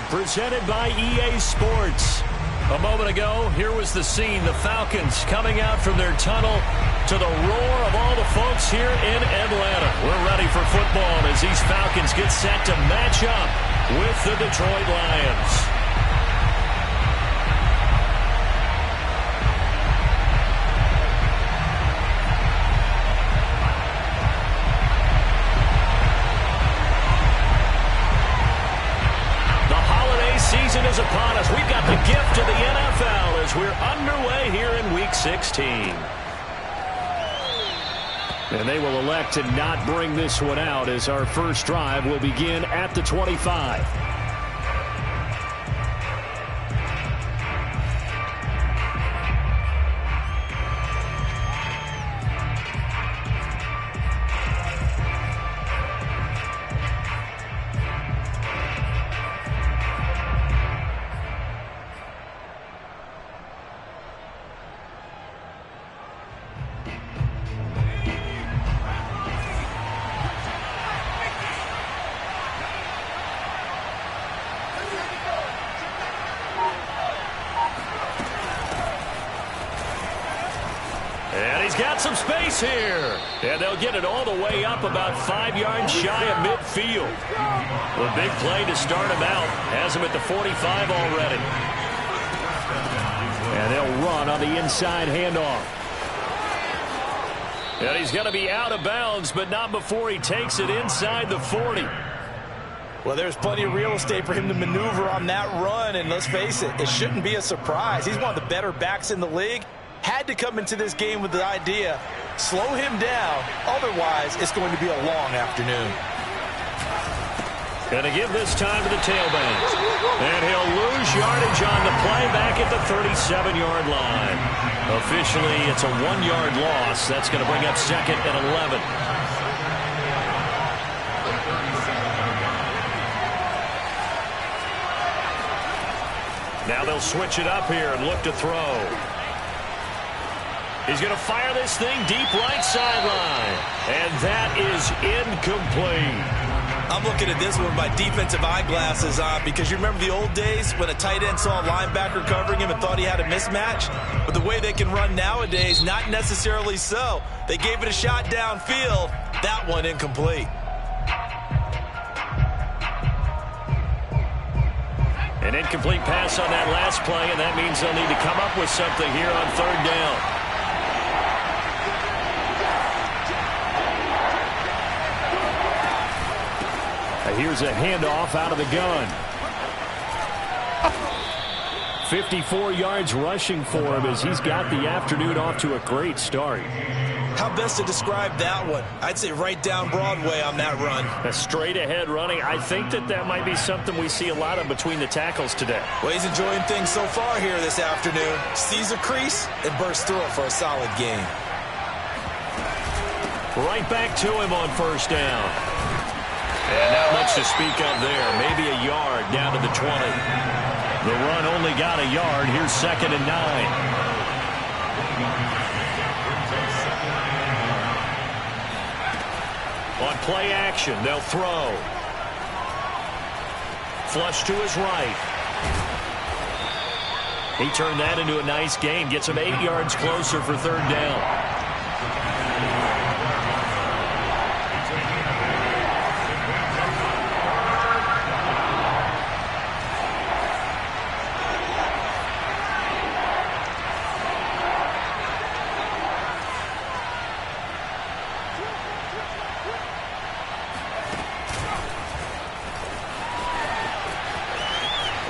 presented by EA Sports. A moment ago, here was the scene. The Falcons coming out from their tunnel to the roar of all the folks here in Atlanta. We're ready for football as these Falcons get set to match up with the Detroit Lions. Season is upon us. We've got the gift of the NFL as we're underway here in Week 16. And they will elect to not bring this one out as our first drive will begin at the 25. Got some space here. And they'll get it all the way up about 5 yards shy of midfield. A big play to start him out. Has him at the 45 already. And they'll run on the inside handoff. And he's going to be out of bounds, but not before he takes it inside the 40. Well, there's plenty of real estate for him to maneuver on that run. And let's face it, it shouldn't be a surprise. He's one of the better backs in the league. Had to come into this game with the idea, slow him down. Otherwise, it's going to be a long afternoon. Going to give this time to the tailback. And he'll lose yardage on the play back at the 37-yard line. Officially, it's a 1-yard loss. That's going to bring up second and 11. Now they'll switch it up here and look to throw. He's going to fire this thing deep right sideline. And that is incomplete. I'm looking at this one with my defensive eyeglasses on because you remember the old days when a tight end saw a linebacker covering him and thought he had a mismatch? But the way they can run nowadays, not necessarily so. They gave it a shot downfield. That one incomplete. An incomplete pass on that last play, and that means they'll need to come up with something here on third down. Here's a handoff out of the gun. 54 yards rushing for him as he's got the afternoon off to a great start. How best to describe that one? I'd say right down Broadway on that run. A straight ahead running. I think that might be something we see a lot of between the tackles today. Well, he's enjoying things so far here this afternoon. Sees a crease and bursts through it for a solid gain. Right back to him on first down. And not much to speak of there. Maybe a yard down to the 20. The run only got a yard. Here's second and 9. On play action, they'll throw. Flush to his right. He turned that into a nice gain. Gets him 8 yards closer for third down.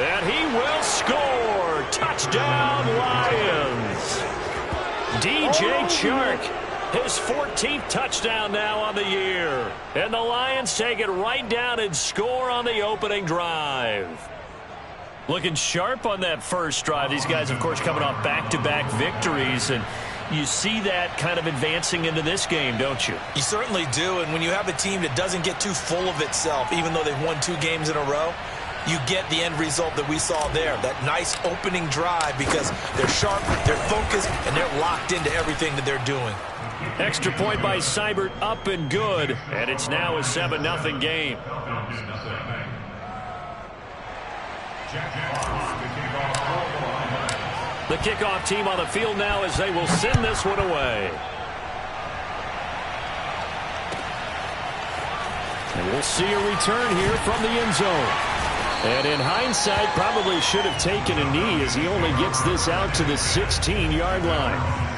And he will score. Touchdown, Lions. DJ Chark, his 14th touchdown now on the year. And the Lions take it right down and score on the opening drive. Looking sharp on that first drive. These guys, of course, coming off back-to-back victories. And you see that kind of advancing into this game, don't you? You certainly do. And when you have a team that doesn't get too full of itself, even though they've won 2 games in a row, you get the end result that we saw there, that nice opening drive, because they're sharp, they're focused, and they're locked into everything that they're doing. Extra point by Seibert, up and good, and it's now a 7-0 game. The kickoff team on the field now as they will send this one away. And we'll see a return here from the end zone. And in hindsight, probably should have taken a knee as he only gets this out to the 16-yard line.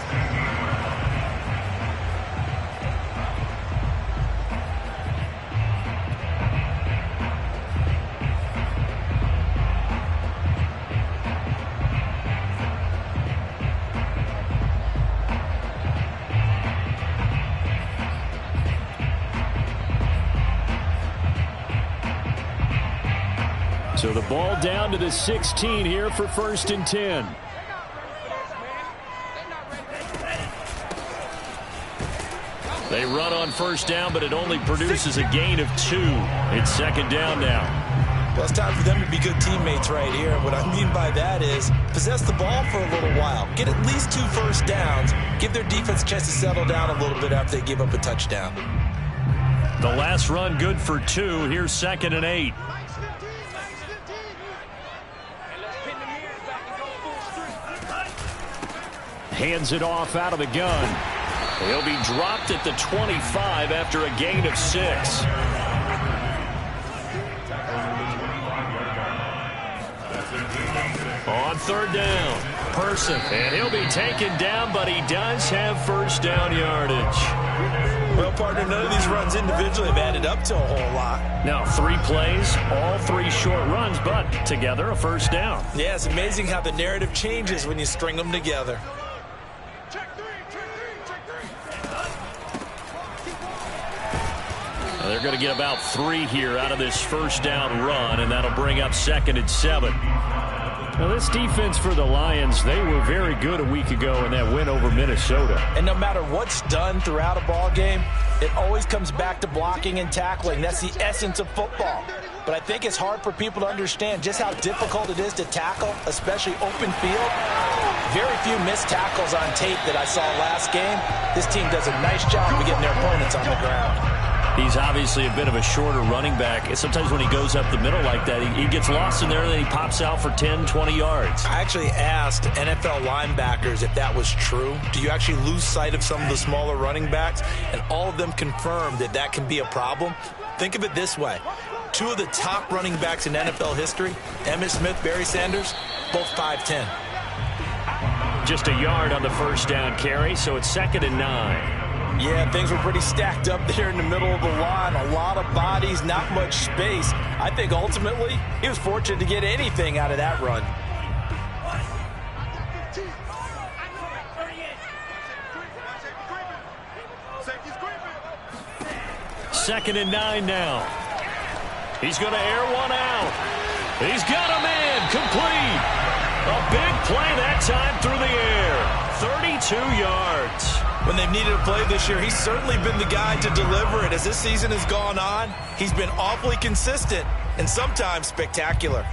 So the ball down to the 16 here for 1st and 10. They run on 1st down, but it only produces a gain of 2. It's 2nd down now. Well, it's time for them to be good teammates right here. What I mean by that is possess the ball for a little while. Get at least 2 first downs. Give their defense a chance to settle down a little bit after they give up a touchdown. The last run good for 2. Here's 2nd and 8. Hands it off out of the gun. He'll be dropped at the 25 after a gain of 6. On 3rd down, Person, and he'll be taken down, but he does have 1st down yardage. Well, partner, none of these runs individually have added up to a whole lot. Now 3 plays, all 3 short runs, but together a 1st down. Yeah, it's amazing how the narrative changes when you string them together. They're going to get about 3 here out of this 1st down run, and that'll bring up 2nd and 7. Now, this defense for the Lions, they were very good a week ago in that win over Minnesota. And no matter what's done throughout a ball game, it always comes back to blocking and tackling. That's the essence of football. But I think it's hard for people to understand just how difficult it is to tackle, especially open field. Very few missed tackles on tape that I saw last game. This team does a nice job of getting their opponents on the ground. He's obviously a bit of a shorter running back. And sometimes when he goes up the middle like that, he gets lost in there, and then he pops out for 10, 20 yards. I actually asked NFL linebackers if that was true. Do you actually lose sight of some of the smaller running backs? And all of them confirmed that that can be a problem. Think of it this way. 2 of the top running backs in NFL history, Emmitt Smith, Barry Sanders, both 5'10". Just a yard on the 1st down carry, so it's 2nd and 9. Yeah, things were pretty stacked up there in the middle of the line. A lot of bodies, not much space. I think ultimately he was fortunate to get anything out of that run. Second and 9 now. He's going to air one out. He's got a man complete. A big play that time through the air. 32 yards. When they've needed a play this year, he's certainly been the guy to deliver it. As this season has gone on, he's been awfully consistent and sometimes spectacular.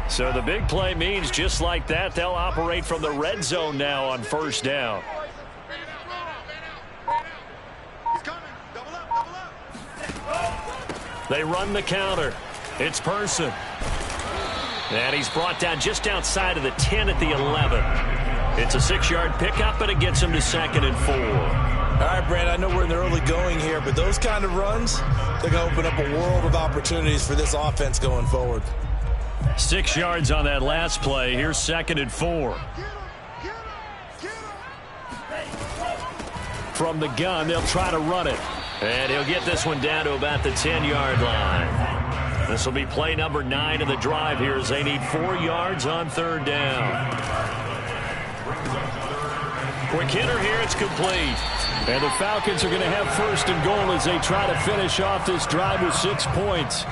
So the big play means just like that, they'll operate from the red zone now on 1st down. They run the counter. It's Person. And he's brought down just outside of the 10 at the 11. It's a 6-yard pickup, but it gets him to 2nd and 4. All right, Brand, I know we're in the early going here, but those kind of runs, they're going to open up a world of opportunities for this offense going forward. 6 yards on that last play. Here's 2nd and 4. From the gun, they'll try to run it. And he'll get this one down to about the 10-yard line. This will be play number 9 of the drive here as they need 4 yards on 3rd down. Quick hitter here, it's complete. And the Falcons are going to have 1st and goal as they try to finish off this drive with 6 points.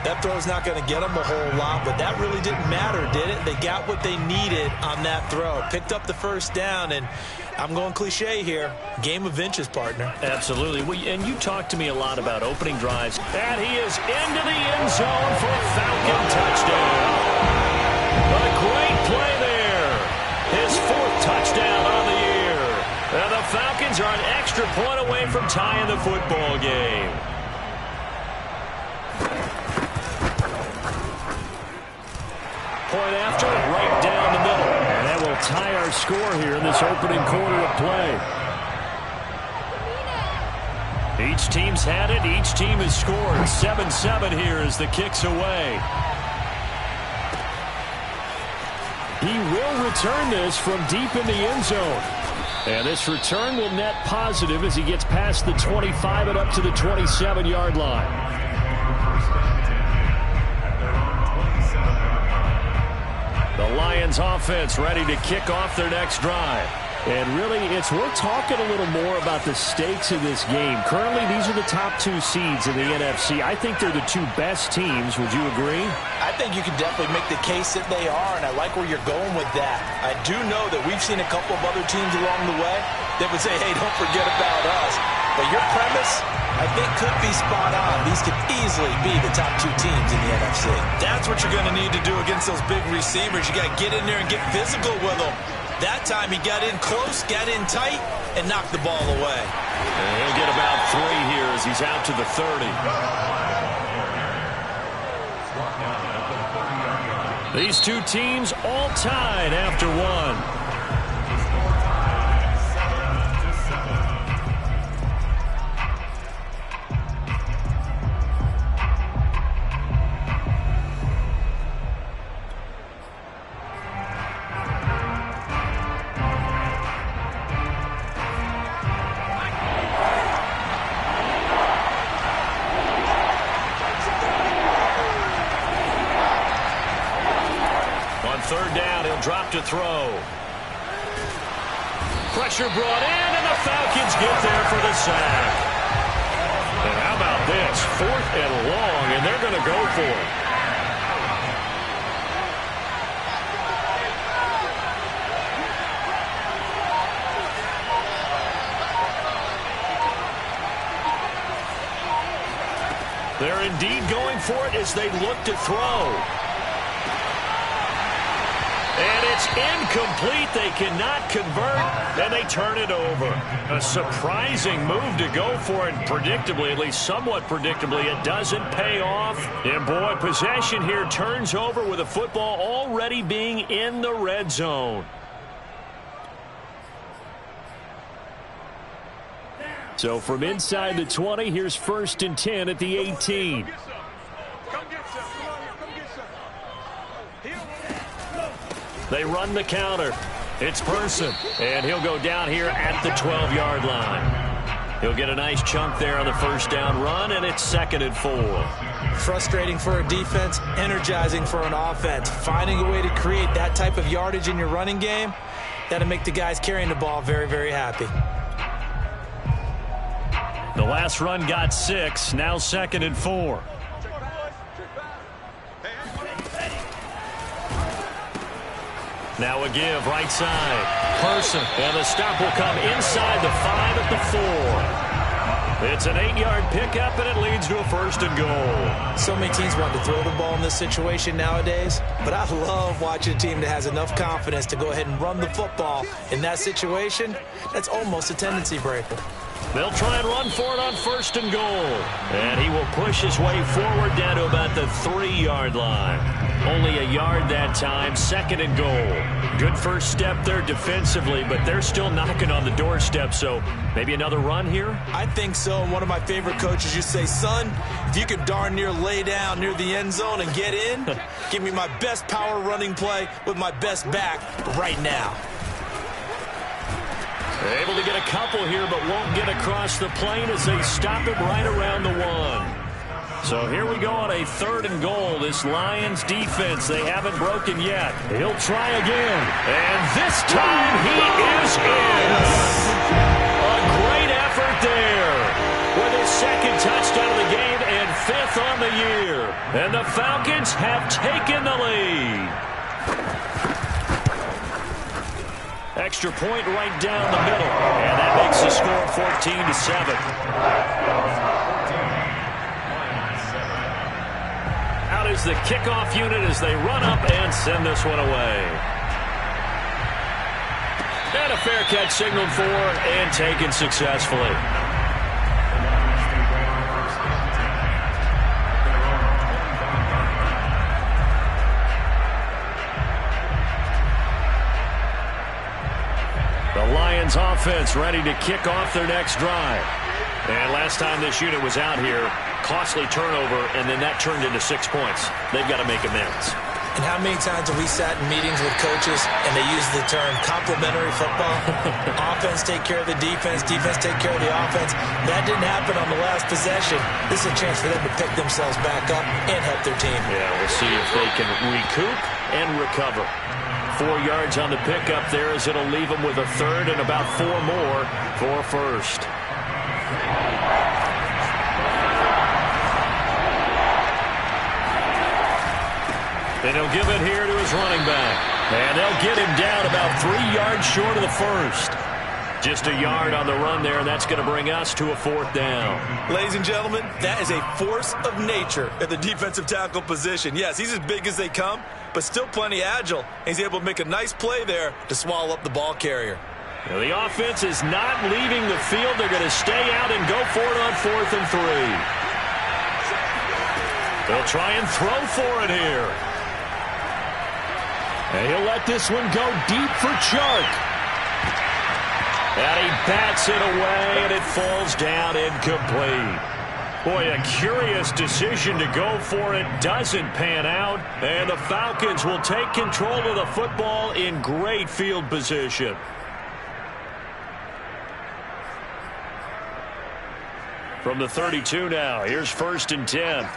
That throw's not going to get them a whole lot, but that really didn't matter, did it? They got what they needed on that throw. Picked up the 1st down, and I'm going cliche here. Game of inches, partner. Absolutely. And you talked to me a lot about opening drives. And he is into the end zone for a Falcon touchdown. A great play there. His 4th touchdown on the year. And the Falcons are an extra point away from tying the football game. point after, right down the middle. And that will tie our score here in this opening quarter of play. Each team's had it. Each team has scored. 7-7 here as the kick's away. He will return this from deep in the end zone. And this return will net positive as he gets past the 25 and up to the 27-yard line. The Lions offense ready to kick off their next drive. And really, we're talking a little more about the stakes of this game. Currently, these are the top two seeds in the NFC. I think they're the two best teams. Would you agree? I think you can definitely make the case that they are, and I like where you're going with that. I do know that we've seen a couple of other teams along the way that would say, hey, don't forget about us. But your premise, I think, could be spot on. These could easily be the top two teams in the NFC. That's what you're going to need to do against those big receivers. You got to get in there and get physical with them. That time he got in close, got in tight, and knocked the ball away. And he'll get about 3 here as he's out to the 30. These two teams all tied after one. Third down, he'll drop to throw. Pressure brought in, and the Falcons get there for the sack. And how about this? 4th and long, and they're going to go for it. They're indeed going for it as they look to throw. And it's incomplete. They cannot convert, and they turn it over. A surprising move to go for it. Predictably, at least somewhat predictably, it doesn't pay off. And, boy, possession here turns over with the football already being in the red zone. So from inside the 20, here's 1st and 10 at the 18. They run the counter. It's Person, and he'll go down here at the 12-yard line. He'll get a nice chunk there on the first down run, and it's 2nd and 4. Frustrating for a defense, energizing for an offense. Finding a way to create that type of yardage in your running game, that'll make the guys carrying the ball very, very happy. The last run got 6, now 2nd and 4. Now a give, right side. Person, and the stop will come inside the 5 at the 4. It's an 8-yard pickup, and it leads to a 1st and goal. So many teams want to throw the ball in this situation nowadays, but I love watching a team that has enough confidence to go ahead and run the football in that situation. That's almost a tendency breaker. They'll try and run for it on 1st and goal. And he will push his way forward down to about the 3-yard line. Only a yard that time, 2nd and goal. Good first step there defensively, but they're still knocking on the doorstep, so maybe another run here? I think so. And one of my favorite coaches used to say, son, if you could darn near lay down near the end zone and get in, give me my best power running play with my best back right now. They're able to get a couple here, but won't get across the plane as they stop him right around the 1. So here we go on a 3rd and goal. This Lions defense, they haven't broken yet. He'll try again. And this time he is in. A great effort there with his 2nd touchdown of the game and 5th on the year. And the Falcons have taken the lead. Extra point right down the middle. And that makes the score 14-7. Out is the kickoff unit as they run up and send this one away. And a fair catch signaled for and taken successfully. Lions offense ready to kick off their next drive. And last time this unit was out here, costly turnover, and then that turned into 6 points. They've got to make amends. And how many times have we sat in meetings with coaches and they use the term complementary football? Offense take care of the defense, defense take care of the offense. That didn't happen on the last possession. This is a chance for them to pick themselves back up and help their team. Yeah, we'll see if they can recoup and recover. 4 yards on the pickup there as it'll leave them with a third and about 4 more for first. And he'll give it here to his running back. And they'll get him down about 3 yards short of the first. Just a yard on the run there, and that's going to bring us to a 4th down. Ladies and gentlemen, that is a force of nature at the defensive tackle position. Yes, he's as big as they come, but still plenty agile. He's able to make a nice play there to swallow up the ball carrier. Now, the offense is not leaving the field. They're going to stay out and go for it on 4th and 3. They'll try and throw for it here. And he'll let this one go deep for Chark. And he bats it away, and it falls down incomplete. Boy, a curious decision to go for it doesn't pan out, and the Falcons will take control of the football in great field position. From the 32 now, here's 1st and 10.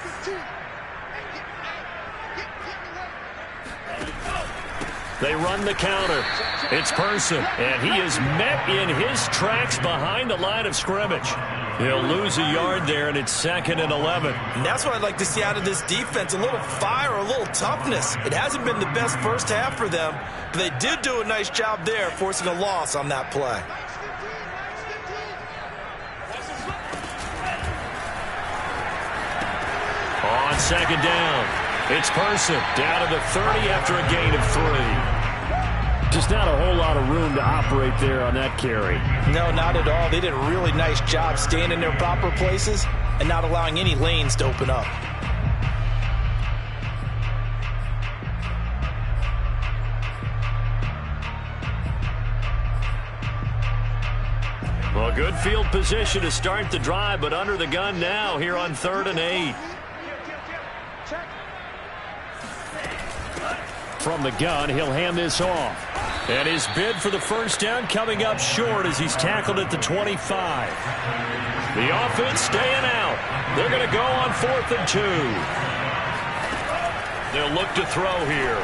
They run the counter. It's Person, and he is met in his tracks behind the line of scrimmage. He'll lose a yard there, and it's 2nd and 11. And that's what I'd like to see out of this defense, a little fire, a little toughness. It hasn't been the best first half for them, but they did do a nice job there, forcing a loss on that play. On 2nd down, it's Person down to the 30 after a gain of 3. Just not a whole lot of room to operate there on that carry. No, not at all. They did a really nice job staying in their proper places and not allowing any lanes to open up. Well, good field position to start the drive, but under the gun now here on 3rd and 8. From the gun, he'll hand this off. And his bid for the first down coming up short as he's tackled at the 25. The offense staying out. They're going to go on 4th and 2. They'll look to throw here.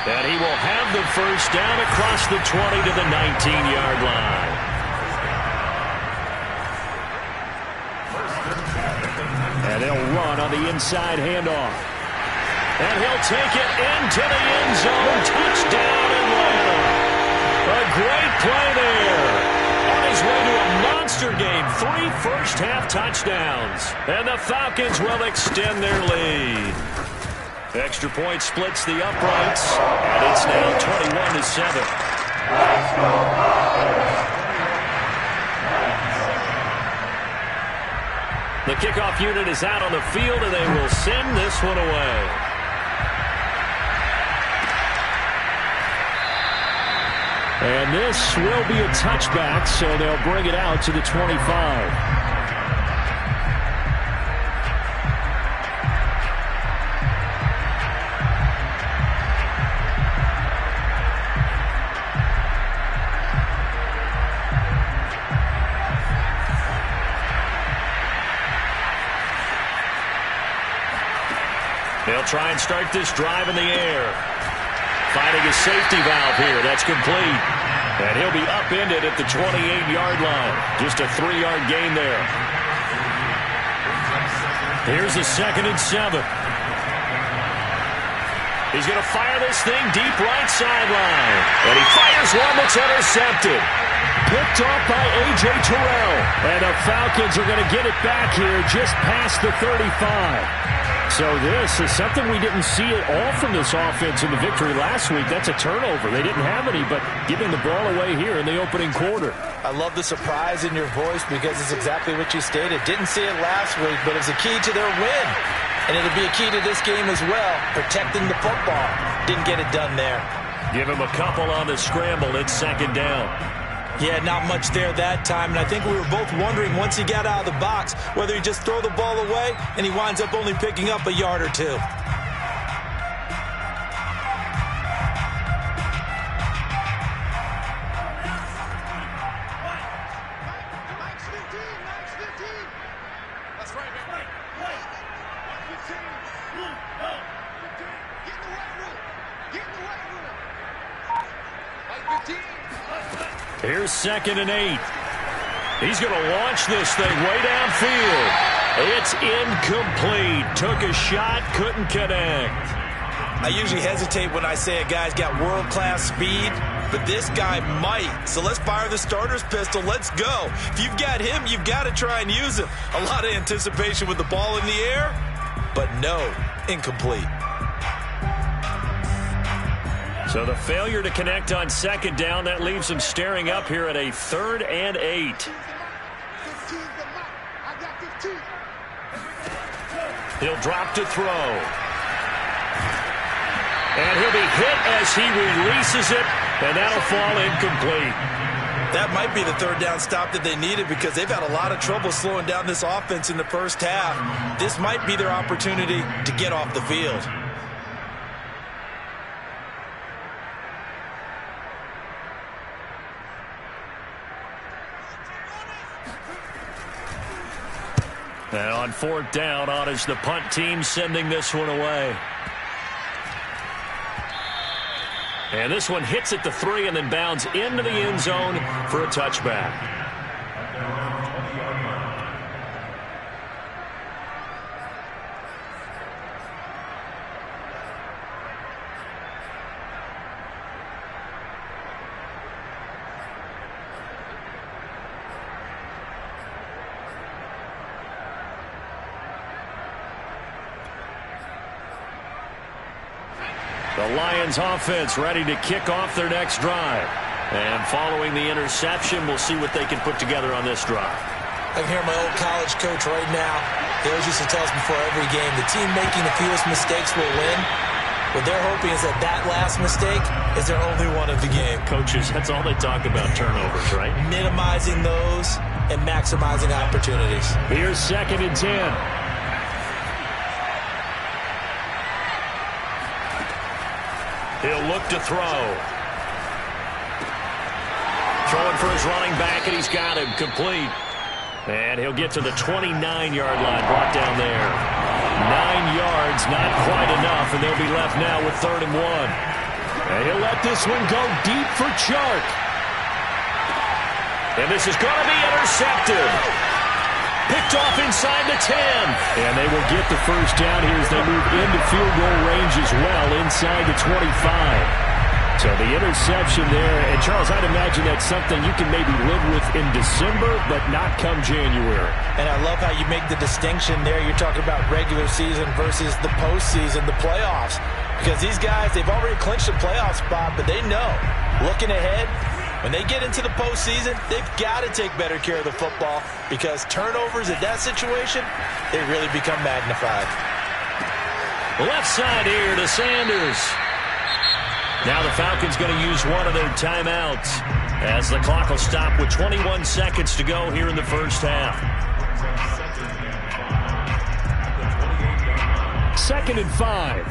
And he will have the first down across the 20 to the 19-yard line. And they'll run on the inside handoff. And he'll take it into the end zone. Touchdown, Atlanta. A great play there. On his way to a monster game. 3 first-half touchdowns. And the Falcons will extend their lead. Extra point splits the uprights. And it's now 21-7. The kickoff unit is out on the field, and they will send this one away. And this will be a touchback, so they'll bring it out to the 25. They'll try and start this drive in the air. Finding a safety valve here. That's complete. And he'll be upended at the 28-yard line. Just a 3-yard gain there. Here's a 2nd and 7. He's going to fire this thing deep right sideline. And he fires one that's intercepted. Picked off by A.J. Terrell. And the Falcons are going to get it back here just past the 35. So this is something we didn't see at all from this offense in the victory last week. That's a turnover. They didn't have any, but giving the ball away here in the opening quarter. I love the surprise in your voice because it's exactly what you stated. Didn't see it last week, but it's a key to their win. And it'll be a key to this game as well, protecting the football. Didn't get it done there. Give him a couple on the scramble. It's second down. Yeah, not much there that time, and I think we were both wondering once he got out of the box whether he just throw the ball away and he winds up only picking up a yard or two. Here's 2nd and 8. He's going to launch this thing way downfield. It's incomplete. Took a shot, couldn't connect. I usually hesitate when I say a guy's got world-class speed, but this guy might. So let's fire the starter's pistol. Let's go. If you've got him, you've got to try and use him. A lot of anticipation with the ball in the air, but no, incomplete. So the failure to connect on 2nd down, that leaves him staring up here at a 3rd and 8. He'll drop to throw. And he'll be hit as he releases it, and that'll fall incomplete. That might be the 3rd down stop that they needed because they've had a lot of trouble slowing down this offense in the first half. This might be their opportunity to get off the field. And on 4th down, on is the punt team sending this one away. And this one hits at the 3 and then bounds into the end zone for a touchback. The Lions offense ready to kick off their next drive. And following the interception, we'll see what they can put together on this drive. I can hear my old college coach right now. He always used to tell us before every game, the team making the fewest mistakes will win. What they're hoping is that last mistake is their only one of the game. Coaches, that's all they talk about, turnovers, right? Minimizing those and maximizing opportunities. Here's 2nd and 10. He'll look to throw. Throwing for his running back, and he's got him complete. And he'll get to the 29-yard line, brought down there. 9 yards, not quite enough, and they'll be left now with 3rd and 1. And he'll let this one go deep for Chark. And this is going to be intercepted. Picked off inside the 10. And they will get the first down here as they move into field goal range as well, inside the 25. So the interception there. And, Charles, I'd imagine that's something you can maybe live with in December, but not come January. And I love how you make the distinction there. You're talking about regular season versus the postseason, the playoffs. Because these guys, they've already clinched a playoff spot, but they know, looking ahead, when they get into the postseason, they've got to take better care of the football because turnovers in that situation, they really become magnified. Left side here to Sanders. Now the Falcons going to use one of their timeouts as the clock will stop with 21 seconds to go here in the first half. 2nd and 5.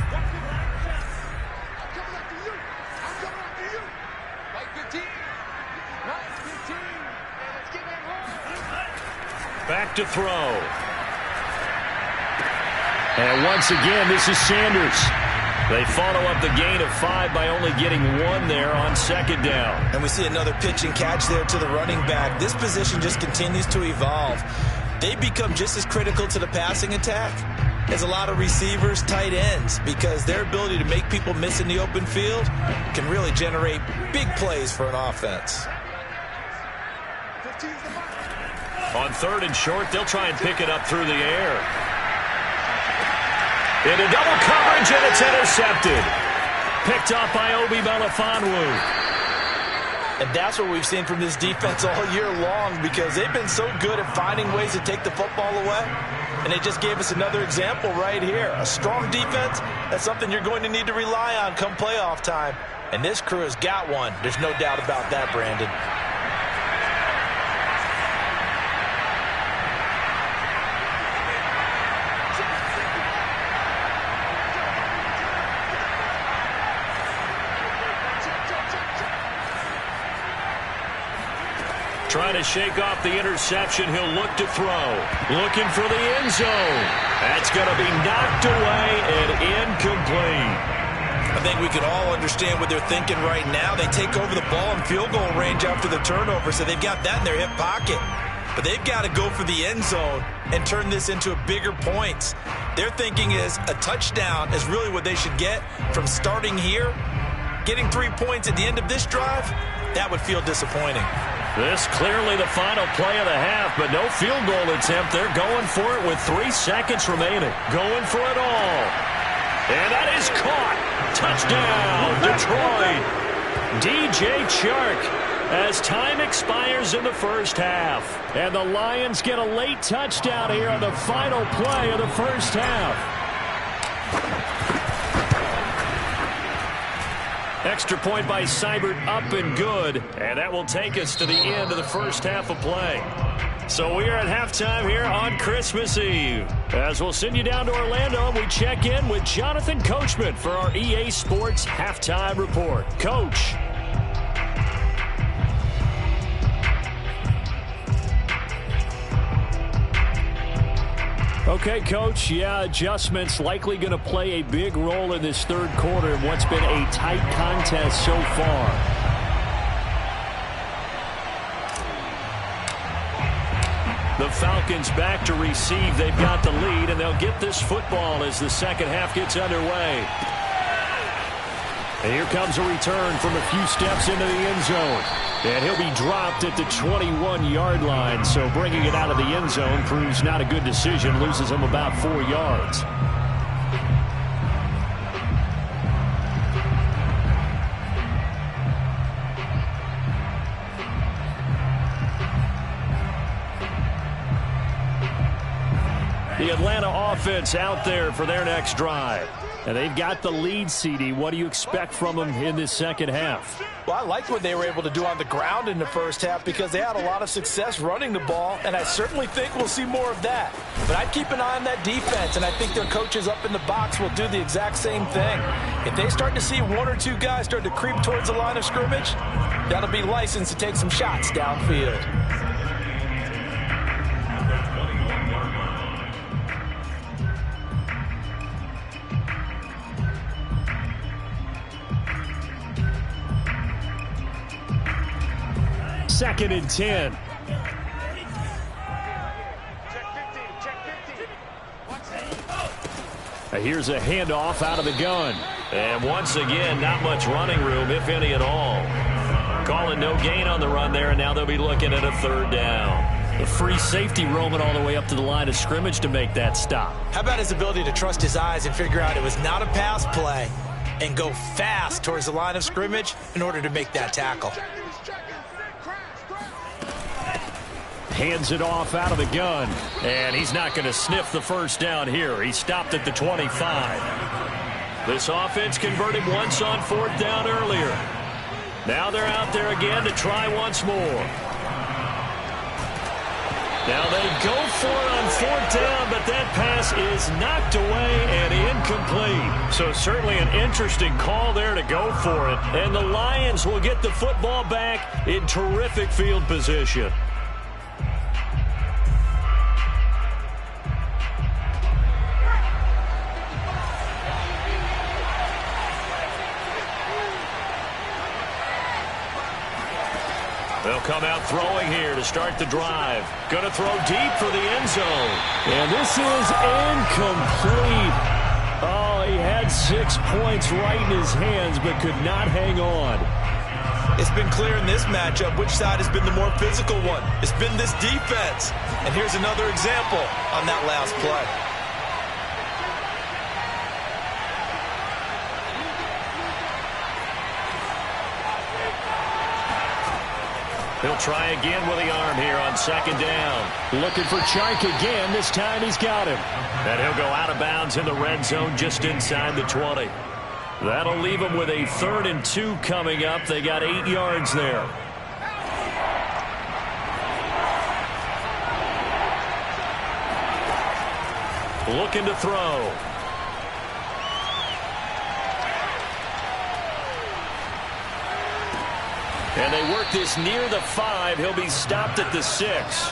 Back to throw. And once again, this is Sanders. They follow up the gain of 5 by only getting 1 there on 2nd down. And we see another pitch and catch there to the running back. This position just continues to evolve. They become just as critical to the passing attack as a lot of receivers, tight ends, because their ability to make people miss in the open field can really generate big plays for an offense. On 3rd and short, they'll try and pick it up through the air. Into double coverage, and it's intercepted. Picked up by Obi Melifonwu. And that's what we've seen from this defense all year long because they've been so good at finding ways to take the football away. And they just gave us another example right here. A strong defense, that's something you're going to need to rely on come playoff time. And this crew has got one. There's no doubt about that, Brandon. Trying to shake off the interception. He'll look to throw. Looking for the end zone. That's going to be knocked away and incomplete. I think we could all understand what they're thinking right now. They take over the ball in field goal range after the turnover, so they've got that in their hip pocket. But they've got to go for the end zone and turn this into a bigger points. Their thinking is a touchdown is really what they should get from starting here. Getting 3 points at the end of this drive, that would feel disappointing. This clearly the final play of the half, but no field goal attempt. They're going for it with 3 seconds remaining. Going for it all. And that is caught. Touchdown, Detroit. DJ Chark as time expires in the first half. And the Lions get a late touchdown here on the final play of the first half. Extra point by Seibert, up and good. And that will take us to the end of the first half of play. So we are at halftime here on Christmas Eve. As we'll send you down to Orlando, we check in with Jonathan Coachman for our EA Sports Halftime Report. Coach. Okay, Coach, yeah, adjustments likely going to play a big role in this third quarter in what's been a tight contest so far. The Falcons back to receive. They've got the lead, and they'll get this football as the second half gets underway. And here comes a return from a few steps into the end zone. And he'll be dropped at the 21-yard line, so bringing it out of the end zone proves not a good decision. Loses him about 4 yards. The Atlanta offense out there for their next drive. And they've got the lead, CD. What do you expect from them in this second half? Well, I like what they were able to do on the ground in the first half because they had a lot of success running the ball, and I certainly think we'll see more of that. But I'd keep an eye on that defense, and I think their coaches up in the box will do the exact same thing. If they start to see 1 or 2 guys start to creep towards the line of scrimmage, that'll be licensed to take some shots downfield. Second and 10. Here's a handoff out of the gun. And once again, not much running room, if any at all. Calling no gain on the run there, and now they'll be looking at a third down. The free safety roaming all the way up to the line of scrimmage to make that stop. How about his ability to trust his eyes and figure out it was not a pass play and go fast towards the line of scrimmage in order to make that tackle? Hands it off out of the gun, and he's not going to sniff the first down here. He stopped at the 25. This offense converted once on 4th down earlier. Now they're out there again to try once more. Now they go for it on 4th down, but that pass is knocked away and incomplete. So certainly an interesting call there to go for it. And the Lions will get the football back in terrific field position. They'll come out throwing here to start the drive. Going to throw deep for the end zone. And this is incomplete. Oh, he had 6 points right in his hands, but could not hang on. It's been clear in this matchup which side has been the more physical one. It's been this defense. And here's another example on that last play. He'll try again with the arm here on 2nd down. Looking for Chark again. This time he's got him. And he'll go out of bounds in the red zone just inside the 20. That'll leave them with a 3rd and 2 coming up. They got 8 yards there. Looking to throw. And they work this near the 5. He'll be stopped at the 6.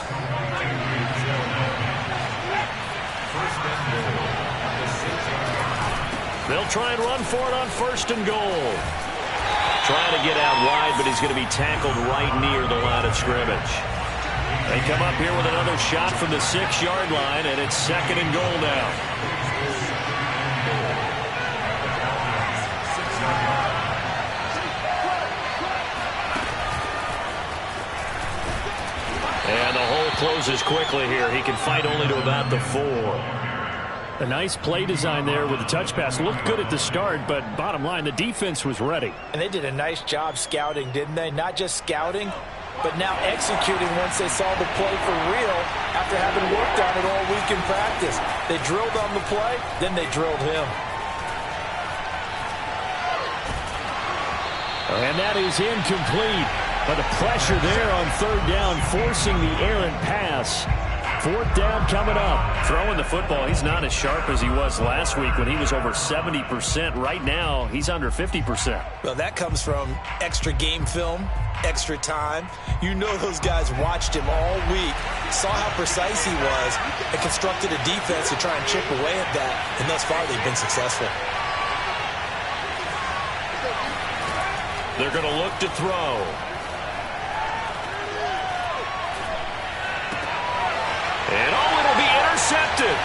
They'll try and run for it on 1st and goal. Trying to get out wide, but he's going to be tackled right near the line of scrimmage. They come up here with another shot from the 6-yard line, and it's 2nd and goal now. And the hole closes quickly here. He can fight only to about the 4. A nice play design there with the touch pass. Looked good at the start, but bottom line, the defense was ready. And they did a nice job scouting, didn't they? Not just scouting, but now executing once they saw the play for real after having worked on it all week in practice. They drilled on the play, then they drilled him. And that is incomplete. But the pressure there on 3rd down, forcing the errant pass. 4th down coming up. Throwing the football, he's not as sharp as he was last week when he was over 70%. Right now, he's under 50%. Well, that comes from extra game film, extra time. You know those guys watched him all week, saw how precise he was, and constructed a defense to try and chip away at that. And thus far, they've been successful. They're going to look to throw. And it'll be intercepted.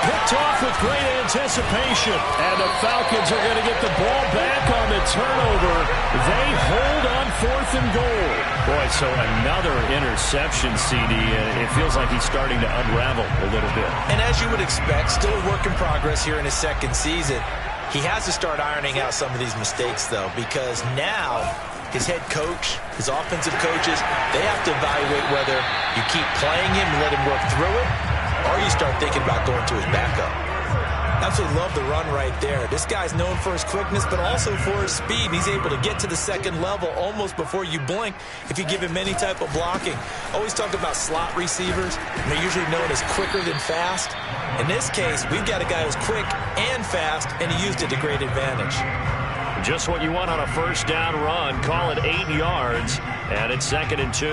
Picked off with great anticipation. And the Falcons are going to get the ball back on the turnover. They hold on 4th and goal. Boy, so another interception, CD. And it feels like he's starting to unravel a little bit. And as you would expect, still a work in progress here in his 2nd season. He has to start ironing out some of these mistakes, though, because now his head coach, his offensive coaches, they have to evaluate whether you keep playing him and let him work through it, or you start thinking about going to his backup. Absolutely love the run right there. This guy's known for his quickness, but also for his speed. He's able to get to the 2nd level almost before you blink if you give him any type of blocking. Always talk about slot receivers, and they're usually known as quicker than fast. In this case, we've got a guy who's quick and fast, and he used it to great advantage. Just what you want on a 1st down run. Call it 8 yards, and it's 2nd and 2.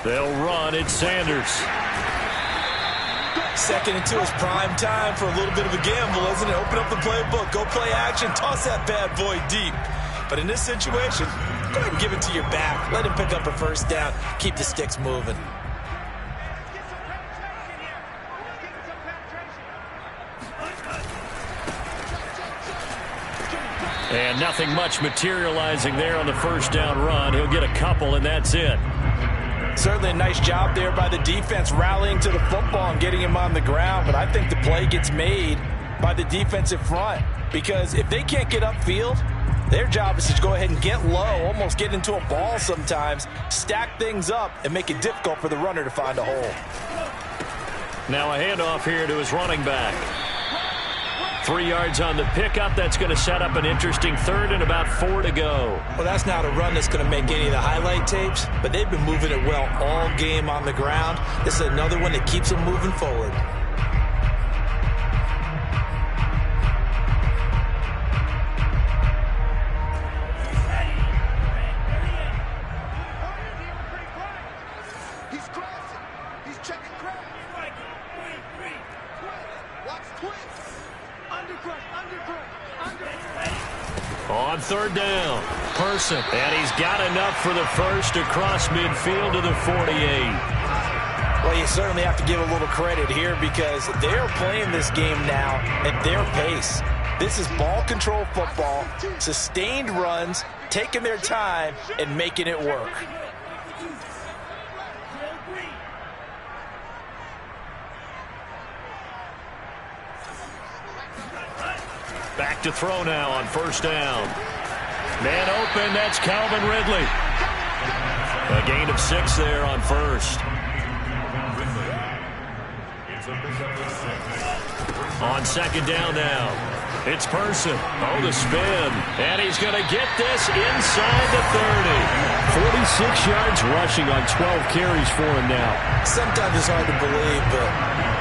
They'll run. It's Sanders. 2nd and 2 is prime time for a little bit of a gamble, isn't it? Open up the playbook. Go play action. Toss that bad boy deep. But in this situation, go ahead and give it to your back. Let him pick up a 1st down. Keep the sticks moving. And nothing much materializing there on the 1st down run. He'll get a couple, and that's it. Certainly a nice job there by the defense rallying to the football and getting him on the ground. But I think the play gets made by the defensive front, because if they can't get upfield, their job is to go ahead and get low, almost get into a ball sometimes, stack things up, and make it difficult for the runner to find a hole. Now a handoff here to his running back. 3 yards on the pickup. That's going to set up an interesting 3rd and about 4 to go. Well, that's not a run that's going to make any of the highlight tapes, but they've been moving it well all game on the ground. This is another one that keeps them moving forward. On 3rd down, Person. And he's got enough for the 1st across midfield to the 48. Well, you certainly have to give a little credit here, because they're playing this game now at their pace. This is ball control football, sustained runs, taking their time, and making it work. Back to throw now on 1st down. Man open, that's Calvin Ridley. A gain of 6 there on first. On second down now, it's Person. Oh, the spin. And he's going to get this inside the 30. 46 yards rushing on 12 carries for him now. Sometimes it's hard to believe, but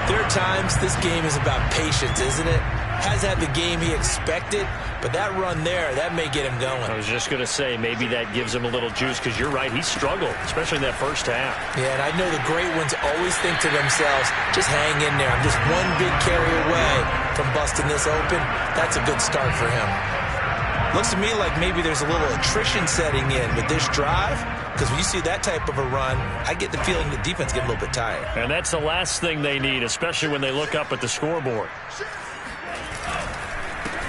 there are times this game is about patience, isn't it? Has had the game he expected, but that run there, that may get him going. I was just going to say, maybe that gives him a little juice, because you're right, he struggled, especially in that first half. Yeah, and I know the great ones always think to themselves, just hang in there. I'm just one big carry away from busting this open. That's a good start for him. Looks to me like maybe there's a little attrition setting in with this drive, because when you see that type of a run, I get the feeling the defense get a little bit tired. And that's the last thing they need, especially when they look up at the scoreboard.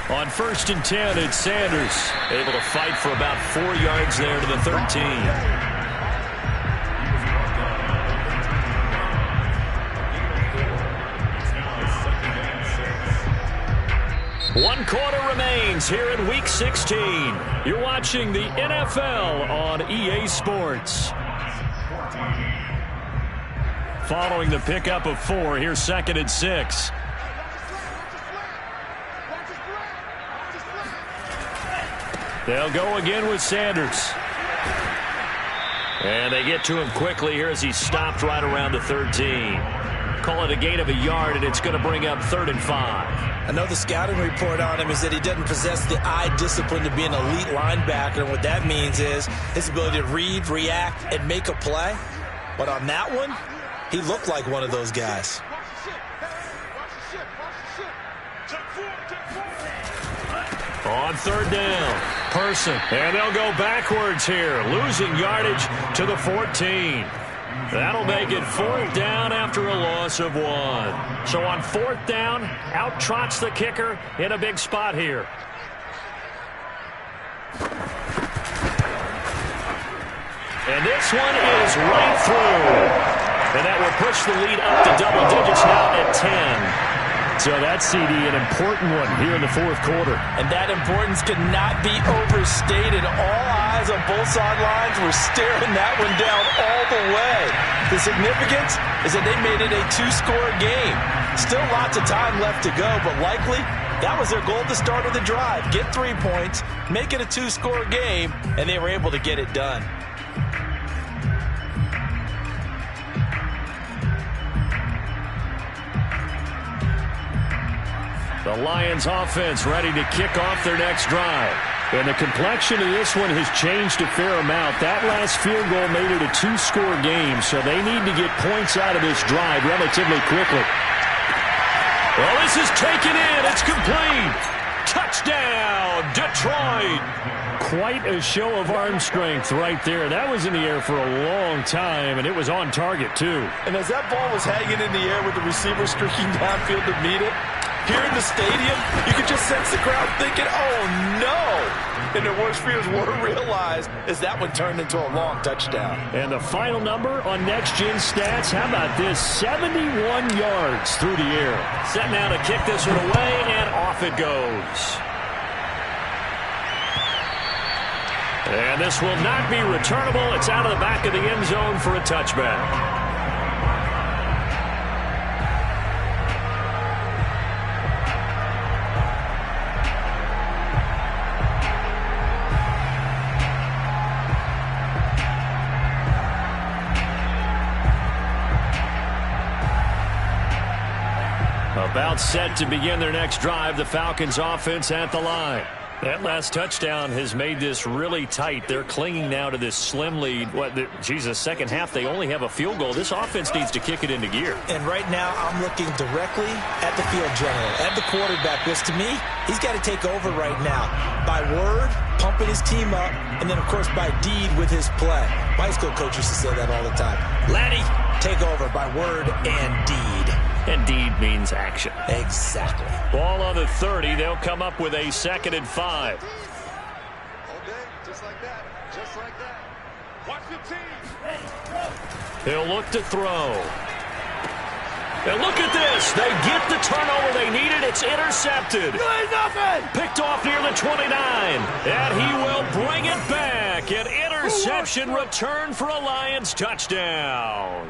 On 1st and 10, it's Sanders, able to fight for about 4 yards there to the 13. One quarter remains here in Week 16. You're watching the NFL on EA Sports. Following the pickup of 4, here's 2nd and 6. They'll go again with Sanders. And they get to him quickly here as he's stopped right around the 13. Call it a gain of a yard, and it's going to bring up 3rd and 5. I know the scouting report on him is that he doesn't possess the eye discipline to be an elite linebacker. And what that means is his ability to read, react, and make a play. But on that one, he looked like one of those guys. On 3rd down, Person. And they'll go backwards here, losing yardage to the 14. That'll make it 4th down after a loss of 1. So on 4th down, out trots the kicker in a big spot here. And this one is right through. And that will push the lead up to double digits now at 10. So that, CD, an important one here in the 4th quarter. And that importance cannot be overstated. All eyes on both sidelines were staring that one down all the way. The significance is that they made it a 2-score game. Still lots of time left to go, but likely that was their goal at the start of the drive. Get 3 points, make it a 2-score game, and they were able to get it done. The Lions offense ready to kick off their next drive. And the complexion of this one has changed a fair amount. That last field goal made it a 2-score game, so they need to get points out of this drive relatively quickly. Well, this is taken in. It's complete. Touchdown, Detroit. Quite a show of arm strength right there. That was in the air for a long time, and it was on target, too. And as that ball was hanging in the air with the receiver streaking downfield to meet it, here in the stadium, you could just sense the crowd thinking, oh, no. And their worst fears were realized as that one turned into a long touchdown. And the final number on Next Gen Stats, how about this? 71 yards through the air. Set now to kick this one away, and off it goes. And this will not be returnable. It's out of the back of the end zone for a touchback. About set to begin their next drive, the Falcons offense at the line. That last touchdown has made this really tight. They're clinging now to this slim lead. Second half, they only have a field goal. This offense needs to kick it into gear. And right now, I'm looking directly at the field general, at the quarterback, because to me, he's got to take over right now. By word, pumping his team up, and then, of course, by deed with his play. My high school coach used to say that all the time. Laddie, take over by word and deed. And deed means action. Exactly. Ball on the 30. They'll come up with a 2nd and 5. Okay, just like that. Just like that. Watch the team. He'll look to throw. And look at this. They get the turnover they needed. It's intercepted. Nothing. Picked off near the 29. And he will bring it back. An interception interception, return for a Lions touchdown.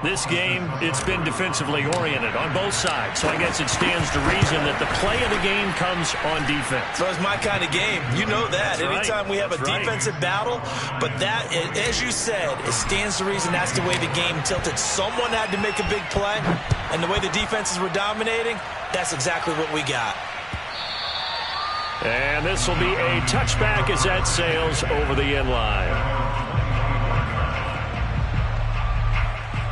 This game, it's been defensively oriented on both sides, so I guess it stands to reason that the play of the game comes on defense. So it's my kind of game. You know that. That's Anytime right. we have a defensive battle, but that, as you said, it stands to reason that's the way the game tilted. Someone had to make a big play, and the way the defenses were dominating, that's exactly what we got. And this will be a touchback as that sails over the end line.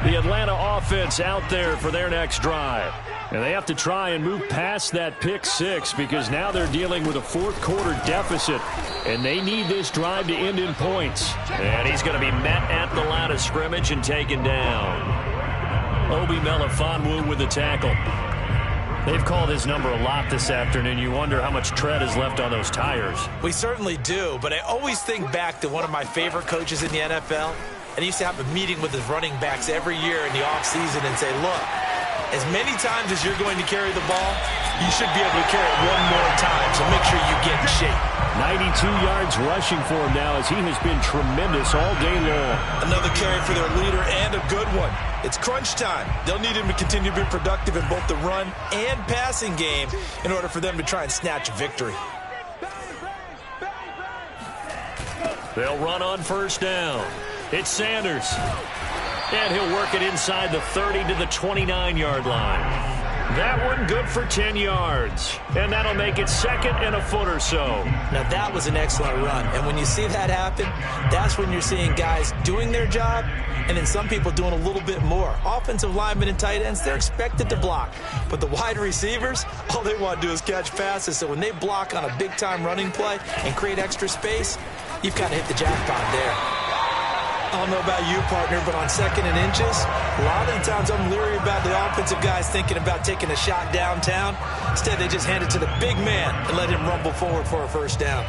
The Atlanta offense out there for their next drive. And they have to try and move past that pick six because now they're dealing with a fourth-quarter deficit. And they need this drive to end in points. And he's going to be met at the line of scrimmage and taken down. Obi Melifonwu with the tackle. They've called his number a lot this afternoon. You wonder how much tread is left on those tires. We certainly do, but I always think back to one of my favorite coaches in the NFL. And he used to have a meeting with his running backs every year in the offseason and say, look, as many times as you're going to carry the ball, you should be able to carry it one more time, so make sure you get in shape. 92 yards rushing for him now as he has been tremendous all day long. Another carry for their leader and a good one. It's crunch time. They'll need him to continue to be productive in both the run and passing game in order for them to try and snatch a victory. They'll run on first down. It's Sanders. And he'll work it inside the 30 to the 29-yard line. That one good for 10 yards. And that'll make it second and a foot or so. Now, that was an excellent run. And when you see that happen, that's when you're seeing guys doing their job and then some people doing a little bit more. Offensive linemen and tight ends, they're expected to block. But the wide receivers, all they want to do is catch passes. So when they block on a big-time running play and create extra space, you've got to hit the jackpot there. I don't know about you, partner, but on second and inches, a lot of the times I'm leery about the offensive guys thinking about taking a shot downtown. Instead, they just hand it to the big man and let him rumble forward for a first down.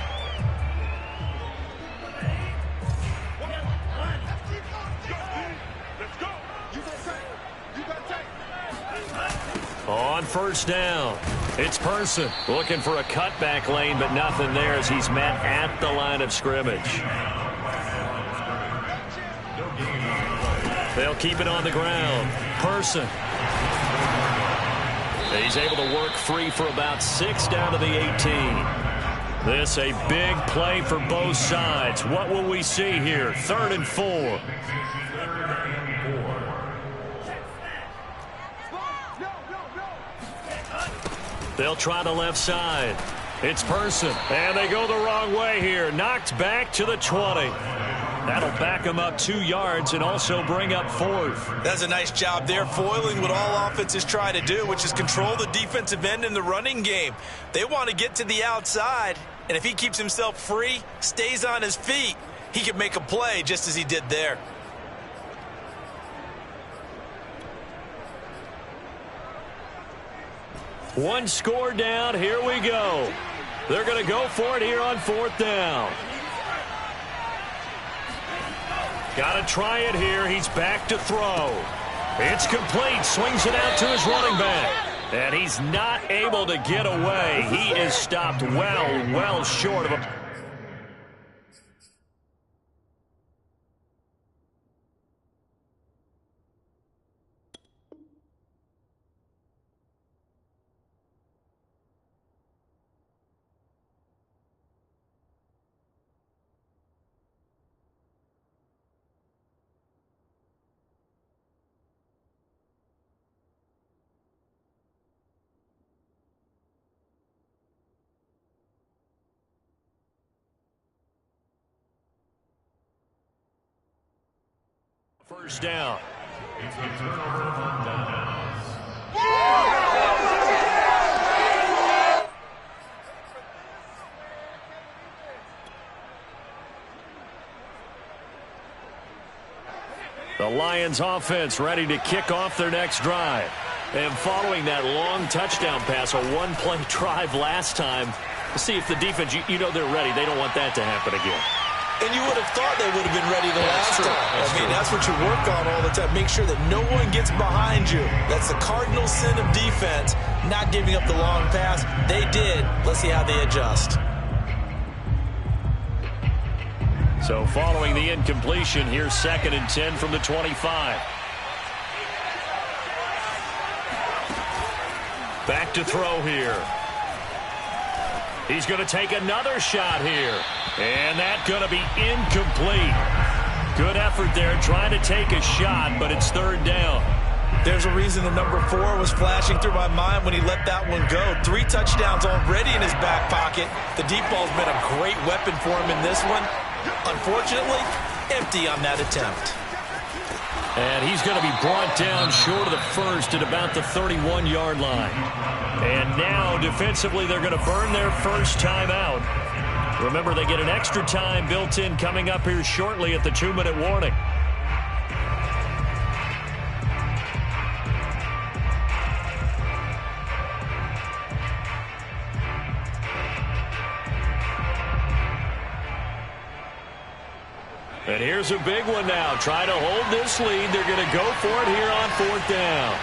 On first down, it's Person looking for a cutback lane, but nothing there as he's met at the line of scrimmage. They'll keep it on the ground. Person. He's able to work free for about 6 down to the 18. This a big play for both sides. What will we see here? 3rd and 4. They'll try the left side. It's Person. And they go the wrong way here. Knocked back to the 20. That'll back him up 2 yards and also bring up 4th. That's a nice job there, foiling what all offenses try to do, which is control the defensive end in the running game. They want to get to the outside, and if he keeps himself free, stays on his feet, he can make a play just as he did there. One score down. Here we go. They're going to go for it here on 4th down. Got to try it here. He's back to throw. It's complete. Swings it out to his running back. And he's not able to get away. He is stopped well short of a... First down. The Lions offense ready to kick off their next drive. And following that long touchdown pass, a one-play drive last time, we'll see if the defense, you know they're ready. They don't want that to happen again. And you would have thought they would have been ready the last time. That's what you work on all the time. Make sure that no one gets behind you. That's the cardinal sin of defense, not giving up the long pass. They did. Let's see how they adjust. So following the incompletion, here's 2nd and 10 from the 25. Back to throw here. He's going to take another shot here. And that's going to be incomplete. Good effort there trying to take a shot, but it's 3rd down. There's a reason the number 4 was flashing through my mind when he let that one go. 3 touchdowns already in his back pocket. The deep ball's been a great weapon for him in this one. Unfortunately, empty on that attempt. And he's going to be brought down short of the first at about the 31-yard line. And now, defensively, they're going to burn their first timeout. Remember, they get an extra time built in coming up here shortly at the 2-minute warning. And here's a big one now. Trying to hold this lead. They're going to go for it here on 4th down.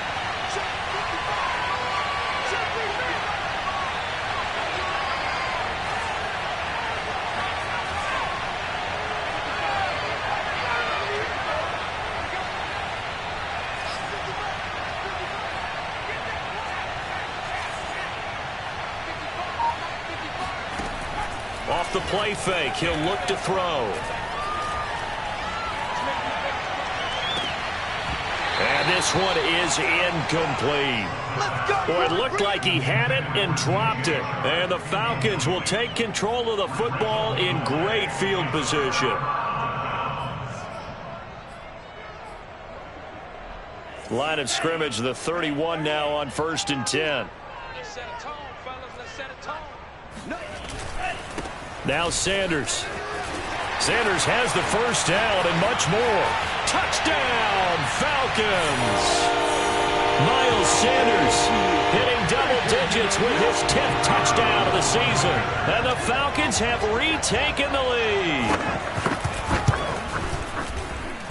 Off the play fake, he'll look to throw. And this one is incomplete. Boy, it looked like he had it and dropped it. And the Falcons will take control of the football in great field position. Line of scrimmage, the 31 now on 1st and 10. Now Sanders. Sanders has the first down and much more. Touchdown, Falcons! Miles Sanders hitting double digits with his 10th touchdown of the season. And the Falcons have retaken the lead.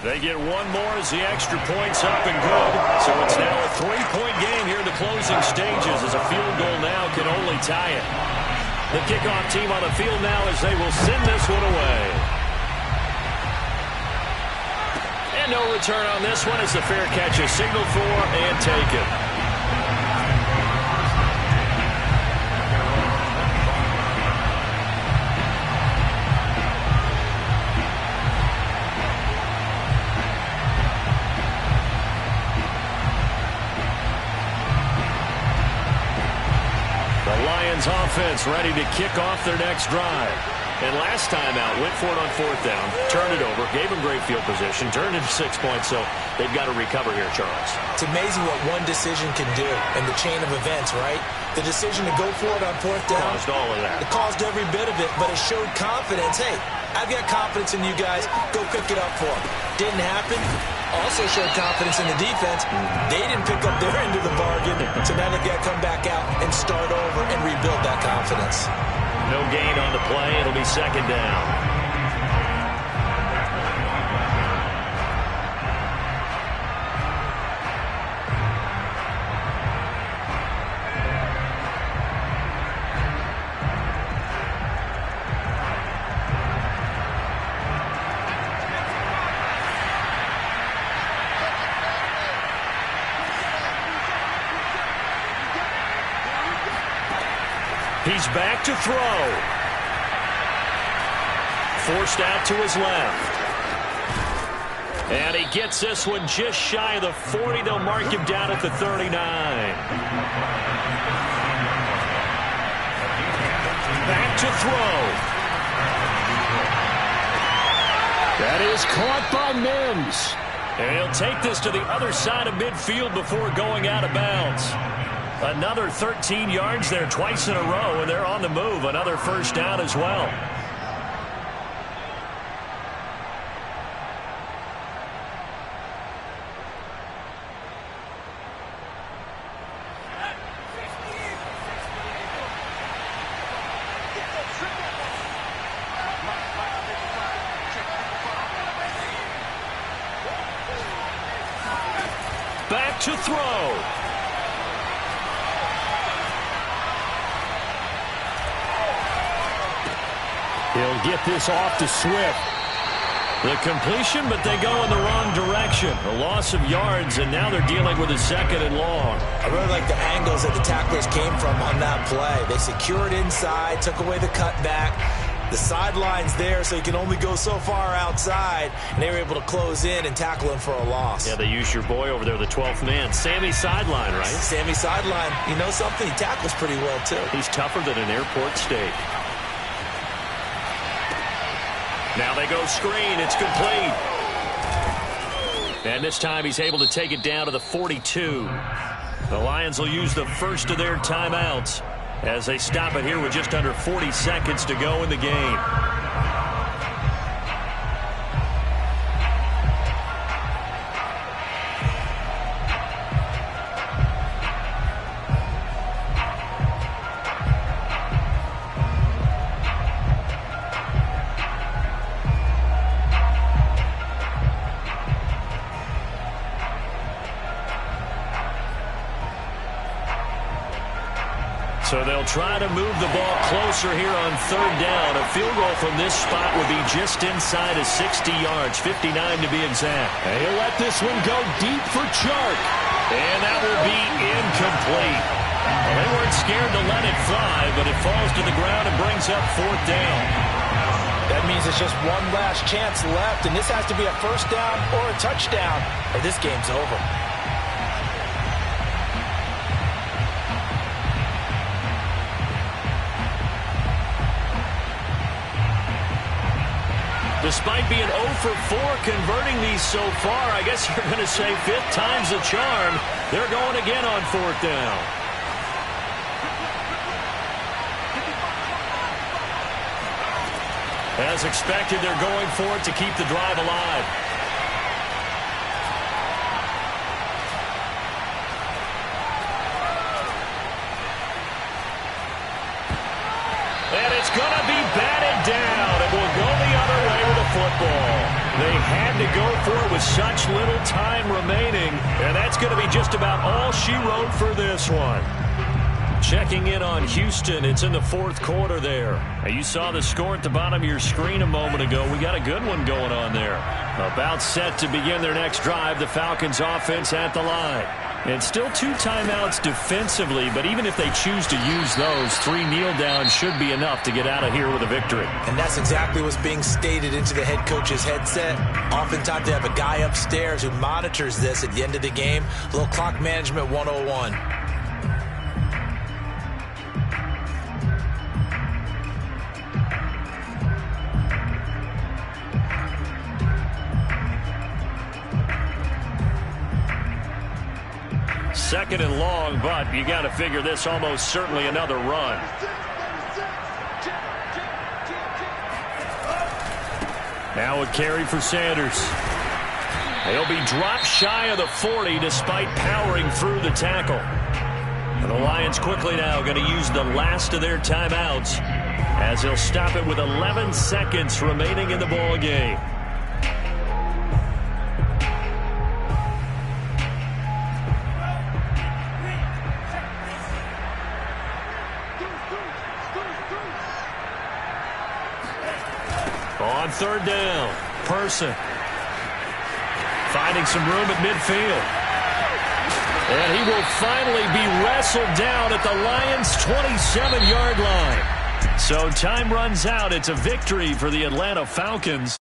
They get one more as the extra point's up and good. So it's now a 3-point game here in the closing stages as a field goal now can only tie it. The kickoff team on the field now as they will send this one away. And no return on this one as the fair catch is signaled for and taken. Offense ready to kick off their next drive. And last time out, went for it on 4th down, turned it over, gave them great field position, turned into 6 points, so they've got to recover here, Charles. It's amazing what one decision can do in the chain of events, right? The decision to go for it on 4th down. Caused all of that. It caused every bit of it, but it showed confidence. Hey, I've got confidence in you guys. Go pick it up for them. Didn't happen. Also showed confidence in the defense. They didn't pick up their end of the bargain, so now they've got to come back out and start over and rebuild that confidence. No gain on the play. It'll be 2nd down. He's back to throw. Forced out to his left. And he gets this one just shy of the 40. They'll mark him down at the 39. Back to throw. That is caught by Mims. And he'll take this to the other side of midfield before going out of bounds. Another 13 yards there twice in a row, and they're on the move. Another first down as well. Back to throw. He'll get this off to Swift. The completion, but they go in the wrong direction. A loss of yards, and now they're dealing with a 2nd and long. I really like the angles that the tacklers came from on that play. They secured inside, took away the cutback. The sideline's there, so you can only go so far outside, and they were able to close in and tackle him for a loss. Yeah, they used your boy over there, the 12th man. Sammy Sideline, right? Sammy Sideline. You know something? He tackles pretty well, too. He's tougher than an airport steak. Now they go screen. It's complete. And this time he's able to take it down to the 42. The Lions will use the first of their timeouts as they stop it here with just under 40 seconds to go in the game. So they'll try to move the ball closer here on 3rd down. A field goal from this spot would be just inside of 60 yards, 59 to be exact. And he'll let this one go deep for Chark. And that will be incomplete. Well, they weren't scared to let it fly, but it falls to the ground and brings up 4th down. That means it's just one last chance left, and this has to be a 1st down or a touchdown, or this game's over. Despite being 0 for 4 converting these so far, I guess you're going to say 5th time's the charm. They're going again on 4th down. As expected, they're going for it to keep the drive alive. And it's going to be batted down. It will go the other way with the football. They had to go for it with such little time remaining, and that's going to be just about all she wrote for this one. Checking in on Houston, it's in the 4th quarter there. Now, you saw the score at the bottom of your screen a moment ago. We got a good one going on there. About set to begin their next drive, the Falcons offense at the line. And still 2 timeouts defensively, but even if they choose to use those, 3 kneel downs should be enough to get out of here with a victory. And that's exactly what's being stated into the head coach's headset. Oftentimes they have a guy upstairs who monitors this at the end of the game. A little clock management 101. Second and long, but you got to figure this almost certainly another run. Now a carry for Sanders. He'll be dropped shy of the 40 despite powering through the tackle. And the Lions quickly now going to use the last of their timeouts as they'll stop it with 11 seconds remaining in the ball game. On 3rd down, Person finding some room at midfield. And he will finally be wrestled down at the Lions' 27-yard line. So time runs out. It's a victory for the Atlanta Falcons.